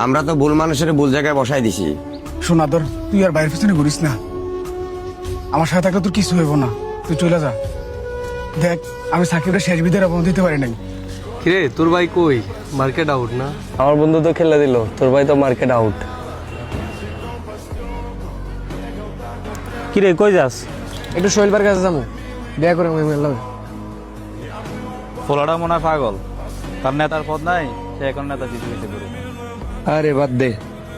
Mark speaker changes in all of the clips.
Speaker 1: আমরা তো ভুল মানুষের ভুল জায়গায় বসাই দিছি।
Speaker 2: সোনাদর, তুই আর বাইরের পিছনে ঘুরিস না। আমার সাথে থাকলে তোর কিছু হইব না, তুই চলে যা। দেখ, আমি সাকিবের শেষ বিদের অবদান দিতে পারি নাই।
Speaker 3: কিরে তোর ভাই কই? মার্কেট আউট না?
Speaker 4: আমার বন্ধু তো খেলে দিল, তোর ভাই তো মার্কেট আউট।
Speaker 3: কিরে কই যাস?
Speaker 5: একটু শৈলবার কাছে যাবো, বিয়া করে আমি মেলাম।
Speaker 6: ফোলাটা মনে হয় পাগল, তার নেতার পদ নাই, সে এখন নেতা দিতে দিতে করুক।
Speaker 4: আরে বাদ দে,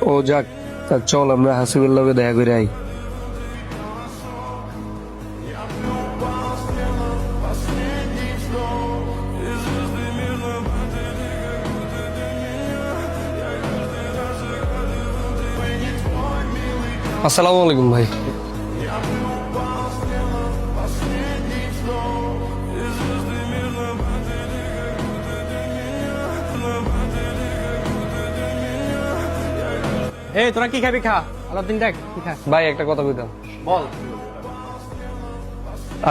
Speaker 4: ও যাক। তা চল আমরা হাসিবের লগে দেখা করে আই। আসসালামু আলাইকুম ভাই।
Speaker 5: এই তোরা কি খাবি খা, আলাদিন দেখ কি খা।
Speaker 4: ভাই একটা কথা কইতাম।
Speaker 5: বল।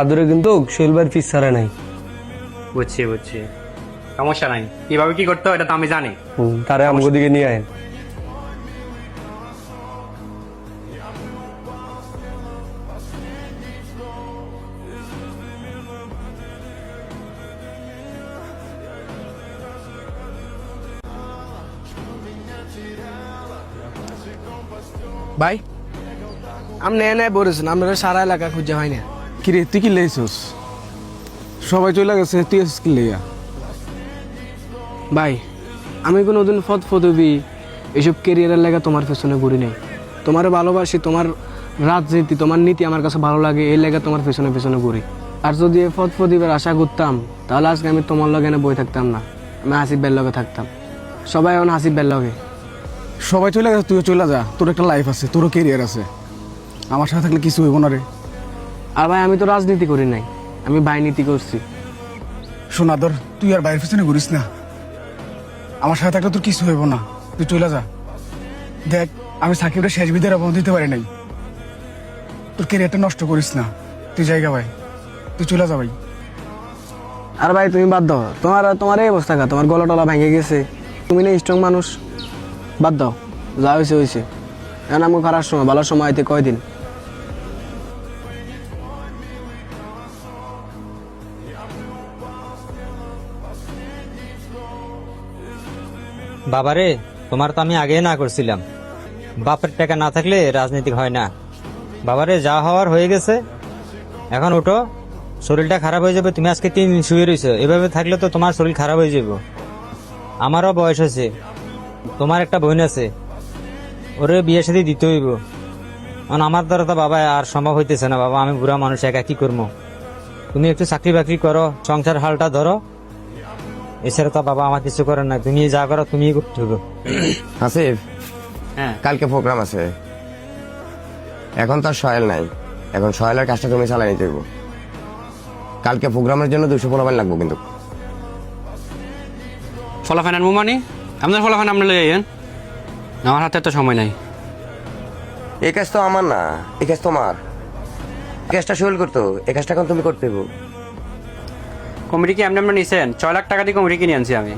Speaker 4: আদরে কিন্তু শৈলবার ফিস ছাড়া নাই।
Speaker 5: বুঝছি বুঝছি, সমস্যা নাই। কিভাবে কি করতে হয় এটা তো আমি জানি।
Speaker 4: তারে আমগো দিকে নিয়ে আয়।
Speaker 5: ভাই আপনি এনে বলেছেন, আপনারা সারা এলাকা খুঁজে হয় না।
Speaker 2: কিরে, তুই কি লেছিস? সবাই চলে গেছে, তুই আসিস কি লেয়া?
Speaker 5: ভাই আমি কোনোদিন ফদবি এইসব কেরিয়ারের লেগে তোমার পেছনে ঘুরি নাই। তোমার ভালোবাসি, তোমার রাজনীতি, তোমার নীতি আমার কাছে ভালো লাগে, এই লেগে তোমার পেছনে পেছনে ঘুরি। আর যদি এই ফদফদিবের আশা করতাম, তাহলে আজকে আমি তোমার লগে এনে বই থাকতাম না, আমি হাসিব বের লগে থাকতাম। সবাই এখন হাসিব বের লগে।
Speaker 2: সবাই চলে গেছে, তুইও চলে যা। তোর একটা লাইফ আছে, তোরও কেরিয়ার আছে। আমার সাথে থাকলে কিছু হইব না রে।
Speaker 5: আর ভাই আমি তো রাজনীতি করি নাই, আমি বাইনীতি করছি।
Speaker 2: সোনাদর, তুই আর বাইরের পিছনে ঘুরিস না। আমার সাথে থাকলে তোর কিছু হইব না, তুই চলে যা। দেখ, আমি সাকিবের শেষ বিদের অবদান দিতে পারি নাই। তোর কেরিয়ারটা নষ্ট করিস না, তুই জায়গা ভাই, তুই চলে যা ভাই।
Speaker 5: আর ভাই তুমি বাদ দাও, তোমার এই অবস্থা কা, তোমার গলা টলা ভেঙে গেছে, তুমি না স্ট্রং মানুষ। বাদ দাও, যা হয়েছে হয়েছে। এখন আমি খারাপ সময়, ভালো সময় আইতে কয়দিন।
Speaker 7: বাবারে, তোমার তো আমি আগেই না করছিলাম, বাপের টাকা না থাকলে রাজনীতি হয় না। বাবারে, যা হওয়ার হয়ে গেছে, এখন ওঠো, শরীরটা খারাপ হয়ে যাবে। তুমি আজকে 3 দিন শুয়ে রয়েছো, এভাবে থাকলে তো তোমার শরীর খারাপ হয়ে যাবে। আমারও বয়স হয়েছে, তোমার একটা বোন আছে, ওরে বিয়ে সাথে দিতে হইব। কারণ আমার দ্বারা তো বাবা আর সম্ভব হইতেছে না। বাবা, আমি বুড়া মানুষ, একা কি করবো? তুমি একটু চাকরি বাকরি করো, সংসার হালটা ধরো। এছাড়া তো বাবা আমার কিছু করার নাই, তুমি যা করো তুমি করতে হবে।
Speaker 1: হাসিব,
Speaker 5: হ্যাঁ
Speaker 1: কালকে প্রোগ্রাম আছে। এখন তো আর সহেল নাই, এখন সহেলের কাজটা তুমি চালাই নিতে হইব। কালকে প্রোগ্রামের জন্য 200 পোলাপান লাগবো কিন্তু।
Speaker 5: ফলাফান আনবো মানে আপনার ফলাফান আপনি লই আইয়েন, আমার হাতে তো সময় নাই।
Speaker 1: এই কাজ তো আমার না, এই কাজ তোমার। এই কাজটা সহেল করতো, এই কাজটা এখন তুমি করতে হইব।
Speaker 5: কমিটি কি আপনি নিছেন? 6 লাখ টাকা দিয়ে কমিটি কিনে আনছি আমি।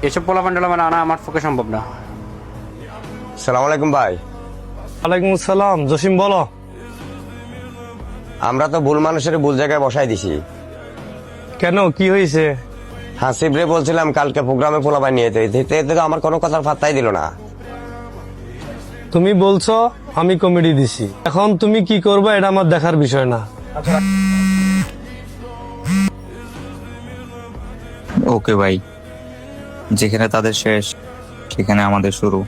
Speaker 5: এসব ফলাফান টলাফান আনা আমার পক্ষে সম্ভব না।
Speaker 1: সালাম আলাইকুম ভাই।
Speaker 4: ওয়ালাইকুম আসসালাম। জসিম বলো।
Speaker 1: আমরা তো ভুল মানুষের ভুল জায়গায় বসাই দিছি।
Speaker 4: কেন, কি হয়েছে?
Speaker 1: হাসিব রে বলছিলাম কালকে প্রোগ্রামে পোলাপান নিয়ে যেতে, এতে তো আমার কোনো কথার পাত্তাই দিল না।
Speaker 4: তুমি বলছো, আমি কমেডি দিছি, এখন তুমি কি করবে এটা আমার দেখার বিষয় না।
Speaker 8: ওকে ভাই, যেখানে তাদের শেষ সেখানে আমাদের শুরু।